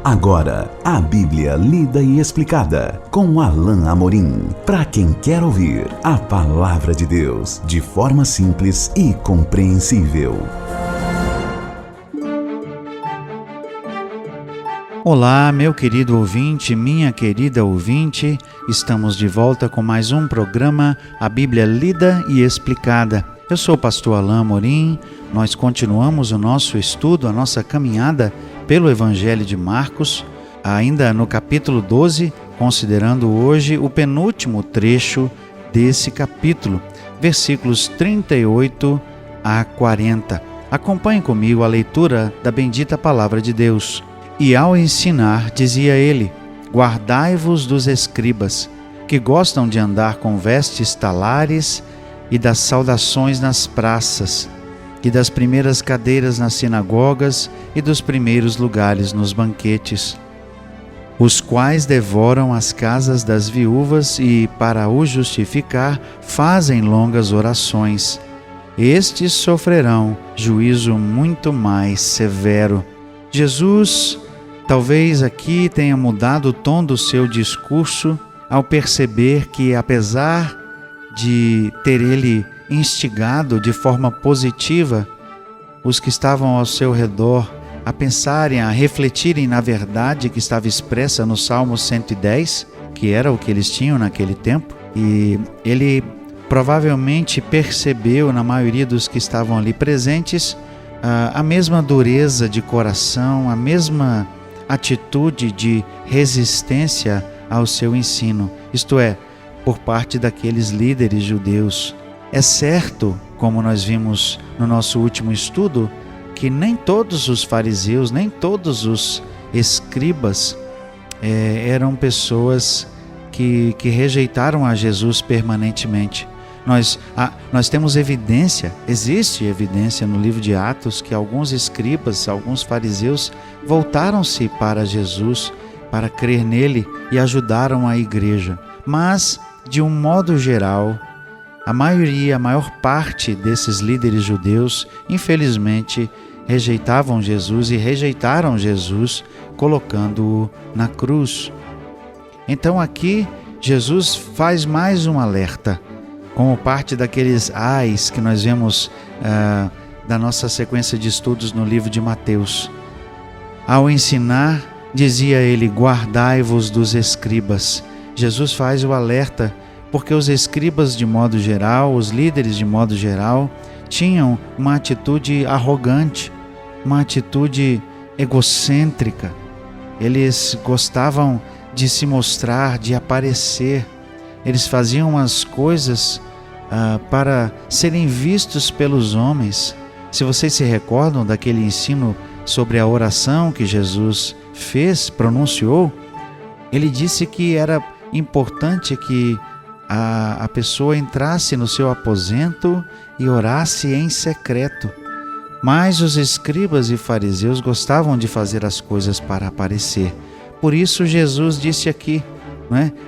Agora, a Bíblia lida e explicada com Alain Amorim. Para quem quer ouvir a Palavra de Deus de forma simples e compreensível. Olá, meu querido ouvinte, minha querida ouvinte. Estamos de volta com mais um programa, a Bíblia lida e explicada. Eu sou o pastor Alain Amorim. Nós continuamos o nosso estudo, a nossa caminhada pelo Evangelho de Marcos, ainda no capítulo 12, considerando hoje o penúltimo trecho desse capítulo, versículos 38 a 40. Acompanhe comigo a leitura da bendita Palavra de Deus. E ao ensinar, dizia ele: guardai-vos dos escribas, que gostam de andar com vestes talares e das saudações nas praças, e das primeiras cadeiras nas sinagogas e dos primeiros lugares nos banquetes, os quais devoram as casas das viúvas e, para o justificar, fazem longas orações. Estes sofrerão juízo muito mais severo. Jesus, talvez aqui tenha mudado o tom do seu discurso ao perceber que, apesar de ter ele instigado de forma positiva os que estavam ao seu redor a pensarem, a refletirem na verdade que estava expressa no Salmo 110, que era o que eles tinham naquele tempo, e ele provavelmente percebeu na maioria dos que estavam ali presentes a mesma dureza de coração, a mesma atitude de resistência ao seu ensino, isto é, por parte daqueles líderes judeus. É certo, como nós vimos no nosso último estudo, que nem todos os fariseus, nem todos os escribas eram pessoas que rejeitaram a Jesus permanentemente. Nós temos evidência, existe evidência no livro de Atos que alguns escribas, alguns fariseus voltaram-se para Jesus para crer nele e ajudaram a igreja. Mas, de um modo geral, a maior parte desses líderes judeus, infelizmente, rejeitavam Jesus e rejeitaram Jesus, colocando-o na cruz. Então aqui, Jesus faz mais um alerta, como parte daqueles ais que nós vemos da nossa sequência de estudos no livro de Mateus. Ao ensinar, dizia ele: guardai-vos dos escribas. Jesus faz o alerta porque os escribas de modo geral, os líderes de modo geral, tinham uma atitude arrogante, uma atitude egocêntrica. Eles gostavam de se mostrar, de aparecer. Eles faziam as coisas para serem vistos pelos homens. Se vocês se recordam daquele ensino sobre a oração que Jesus pronunciou, ele disse que era importante que a pessoa entrasse no seu aposento e orasse em secreto. Mas os escribas e fariseus gostavam de fazer as coisas para aparecer. Por isso Jesus disse aqui,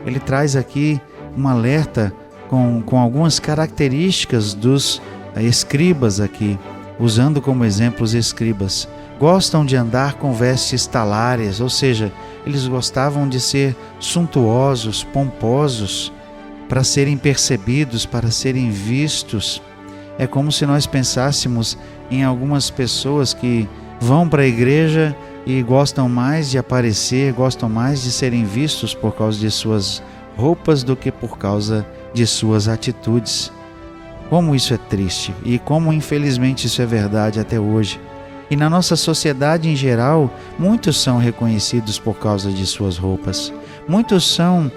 ele traz aqui um alerta com algumas características dos escribas aqui, usando como exemplo os escribas. Gostam de andar com vestes talares, ou seja, eles gostavam de ser suntuosos, pomposos, para serem percebidos, para serem vistos. É como se nós pensássemos em algumas pessoas que vão para a igreja e gostam mais de aparecer, gostam mais de serem vistos por causa de suas roupas do que por causa de suas atitudes. Como isso é triste e como infelizmente isso é verdade até hoje. E na nossa sociedade em geral, muitos são reconhecidos por causa de suas roupas. Muitos são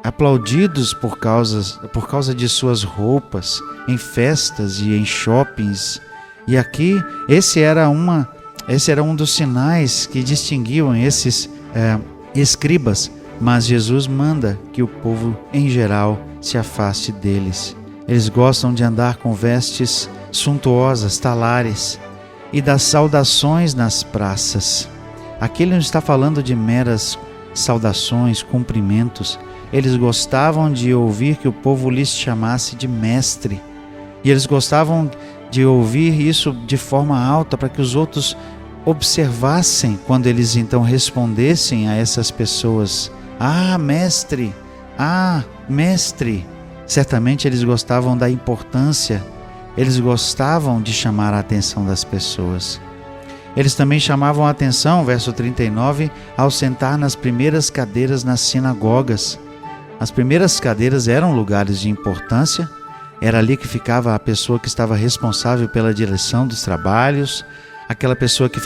aplaudidos por causa de suas roupas, em festas e em shoppings. E aqui, esse era um dos sinais que distinguiam esses escribas. Mas Jesus manda que o povo, em geral, se afaste deles. Eles gostam de andar com vestes suntuosas, talares, e das saudações nas praças. Aqui ele não está falando de meras saudações, cumprimentos. Eles gostavam de ouvir que o povo lhes chamasse de mestre. E eles gostavam de ouvir isso de forma alta para que os outros observassem quando eles então respondessem a essas pessoas: "Ah, mestre! Ah, mestre!" Certamente eles gostavam da importância, eles gostavam de chamar a atenção das pessoas. Eles também chamavam a atenção, verso 39, ao sentar nas primeiras cadeiras nas sinagogas. As primeiras cadeiras eram lugares de importância, era ali que ficava a pessoa que estava responsável pela direção dos trabalhos, aquela pessoa que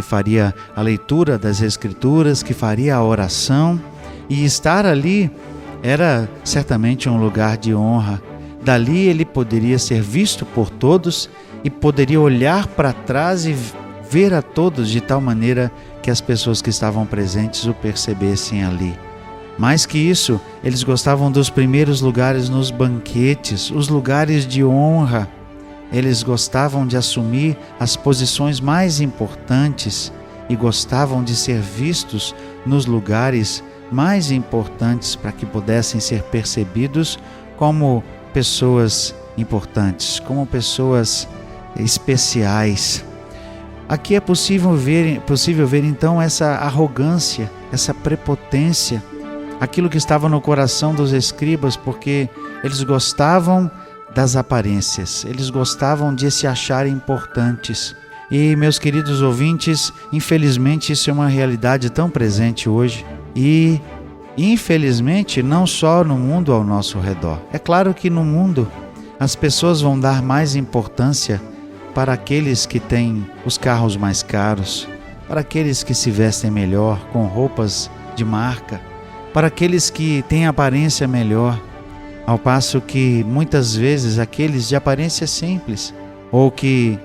faria a leitura das Escrituras, que faria a oração, e estar ali era certamente um lugar de honra. Dali ele poderia ser visto por todos e poderia olhar para trás e ver a todos de tal maneira que as pessoas que estavam presentes o percebessem ali. Mais que isso, eles gostavam dos primeiros lugares nos banquetes, os lugares de honra. Eles gostavam de assumir as posições mais importantes e gostavam de ser vistos nos lugares mais importantes para que pudessem ser percebidos como pessoas importantes, como pessoas especiais. Aqui é possível ver então essa arrogância, essa prepotência, aquilo que estava no coração dos escribas, porque eles gostavam das aparências, eles gostavam de se acharem importantes. E, meus queridos ouvintes, infelizmente isso é uma realidade tão presente hoje e, infelizmente, não só no mundo ao nosso redor. É claro que no mundo as pessoas vão dar mais importância para aqueles que têm os carros mais caros, para aqueles que se vestem melhor, com roupas de marca, para aqueles que têm aparência melhor, ao passo que muitas vezes aqueles de aparência simples, ou que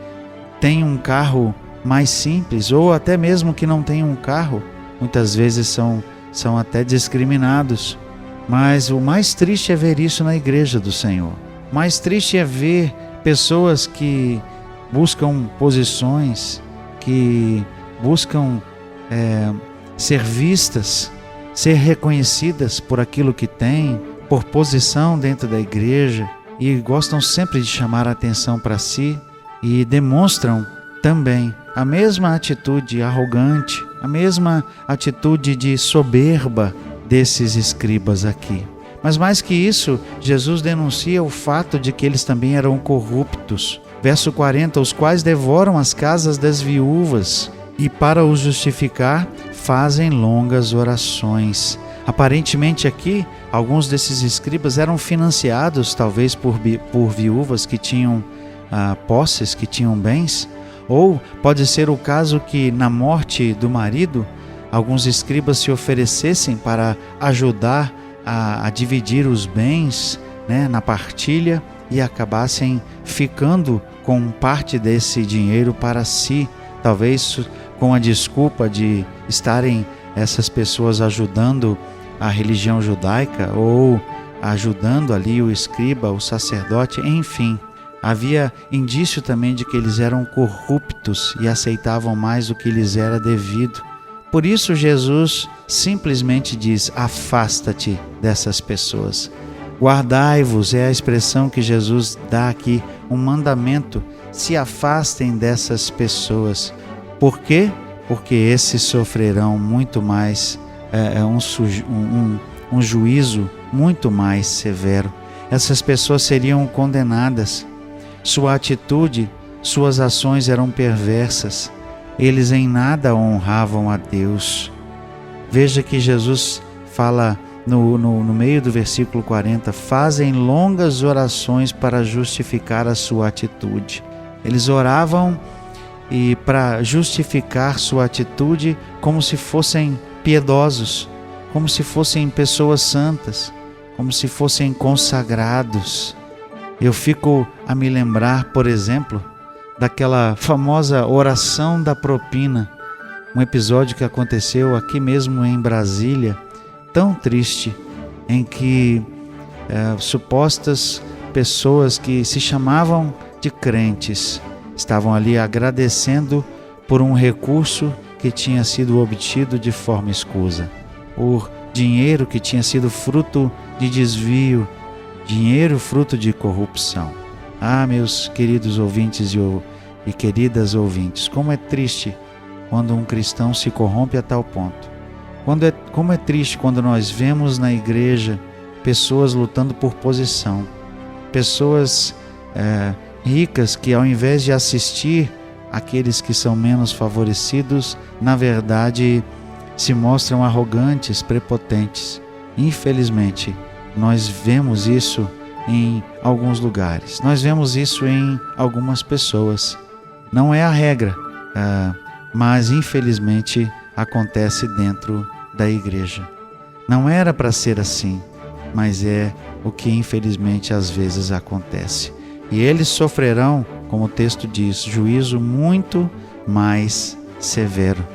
têm um carro mais simples, ou até mesmo que não têm um carro, muitas vezes são até discriminados. Mas o mais triste é ver isso na igreja do Senhor. O mais triste é ver pessoas que buscam posições, que buscam ser vistas, ser reconhecidas por aquilo que têm, por posição dentro da igreja, e gostam sempre de chamar a atenção para si e demonstram também a mesma atitude arrogante, a mesma atitude de soberba desses escribas aqui. Mas mais que isso, Jesus denuncia o fato de que eles também eram corruptos. Verso 40, os quais devoram as casas das viúvas e, para os justificar, fazem longas orações. Aparentemente aqui, alguns desses escribas eram financiados talvez por viúvas que tinham posses, que tinham bens, ou pode ser o caso que na morte do marido, alguns escribas se oferecessem para ajudar a dividir os bens, na partilha, e acabassem ficando com parte desse dinheiro para si, talvez com a desculpa de estarem essas pessoas ajudando a religião judaica ou ajudando ali o escriba, o sacerdote, enfim. Havia indício também de que eles eram corruptos e aceitavam mais do que lhes era devido. Por isso Jesus simplesmente diz: afasta-te dessas pessoas. Guardai-vos é a expressão que Jesus dá aqui, um mandamento: se afastem dessas pessoas. Por quê? Porque esses sofrerão muito mais, um juízo muito mais severo. Essas pessoas seriam condenadas. Sua atitude, suas ações eram perversas. Eles em nada honravam a Deus. Veja que Jesus fala no meio do versículo 40, fazem longas orações para justificar a sua atitude. Eles oravam e para justificar sua atitude como se fossem piedosos, como se fossem pessoas santas, como se fossem consagrados. Eu fico a me lembrar, por exemplo, daquela famosa oração da propina, um episódio que aconteceu aqui mesmo em Brasília, tão triste, em que supostas pessoas que se chamavam de crentes estavam ali agradecendo por um recurso que tinha sido obtido de forma escusa, por dinheiro que tinha sido fruto de desvio, dinheiro fruto de corrupção. Ah, meus queridos ouvintes e queridas ouvintes, como é triste quando um cristão se corrompe a tal ponto. Como é triste quando nós vemos na igreja pessoas lutando por posição, pessoas ricas que, ao invés de assistir aqueles que são menos favorecidos, na verdade se mostram arrogantes, prepotentes. Infelizmente, nós vemos isso em alguns lugares, nós vemos isso em algumas pessoas. Não é a regra, mas infelizmente acontece dentro da igreja. Não era para ser assim, mas é o que infelizmente às vezes acontece. E eles sofrerão, como o texto diz, juízo muito mais severo.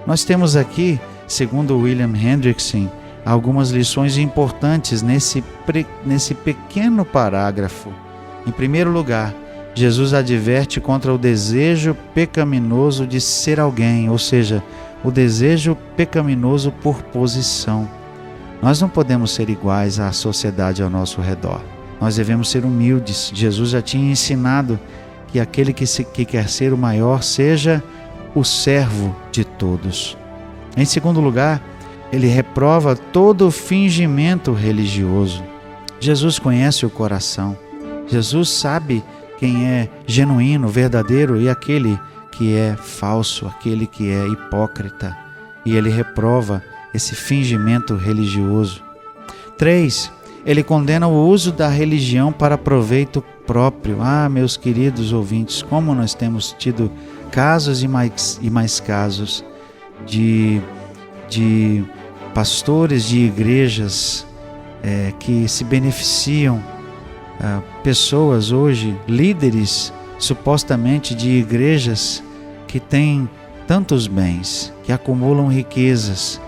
Nós temos aqui, segundo William Hendrickson, algumas lições importantes nesse pequeno parágrafo. Em primeiro lugar, Jesus adverte contra o desejo pecaminoso de ser alguém, ou seja, o desejo pecaminoso por posição. Nós não podemos ser iguais à sociedade ao nosso redor. Nós devemos ser humildes. Jesus já tinha ensinado que aquele que quer ser o maior seja o servo de todos. Em segundo lugar, ele reprova todo fingimento religioso. Jesus conhece o coração. Jesus sabe quem é genuíno, verdadeiro e aquele que é falso, aquele que é hipócrita. E ele reprova esse fingimento religioso. 3. Ele condena o uso da religião para proveito próprio. Meus queridos ouvintes, como nós temos tido casos e mais casos de pastores de igrejas que se beneficiam, pessoas hoje, líderes supostamente de igrejas que têm tantos bens, que acumulam riquezas,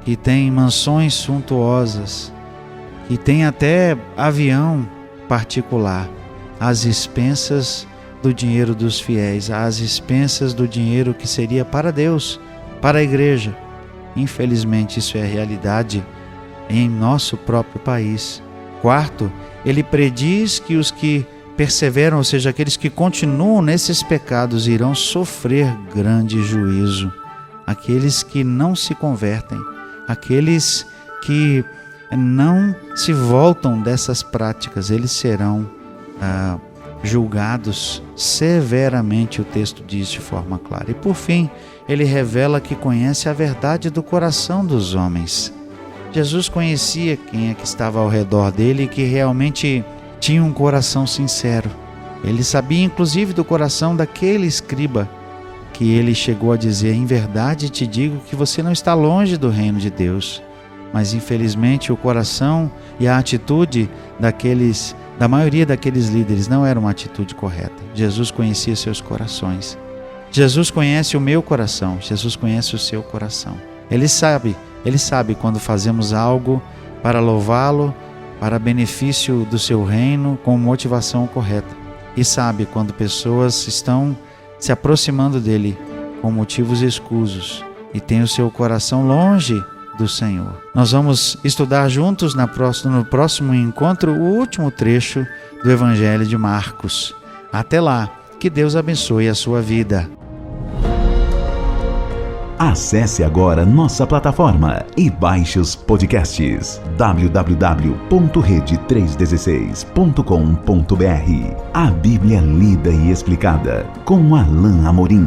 que têm mansões suntuosas, que têm até avião particular, às expensas do dinheiro dos fiéis, às expensas do dinheiro que seria para Deus, para a igreja. Infelizmente, isso é realidade em nosso próprio país. 4, ele prediz que os que perseveram, ou seja, aqueles que continuam nesses pecados, irão sofrer grande juízo. Aqueles que não se convertem, aqueles que não se voltam dessas práticas, eles serão julgados severamente, o texto diz de forma clara. E por fim, ele revela que conhece a verdade do coração dos homens. Jesus conhecia quem é que estava ao redor dele e que realmente tinha um coração sincero. Ele sabia inclusive do coração daquele escriba que ele chegou a dizer: em verdade te digo que você não está longe do reino de Deus. Mas infelizmente o coração e a atitude da maioria daqueles líderes não era uma atitude correta. Jesus conhecia seus corações. Jesus conhece o meu coração, Jesus conhece o seu coração. Ele sabe quando fazemos algo para louvá-lo, para benefício do seu reino, com motivação correta. E sabe quando pessoas estão se aproximando dele com motivos escusos e têm o seu coração longe do Senhor. Nós vamos estudar juntos no próximo encontro o último trecho do Evangelho de Marcos. Até lá, que Deus abençoe a sua vida. Acesse agora nossa plataforma e baixe os podcasts www.rede316.com.br. A Bíblia lida e explicada com Alain Amorim.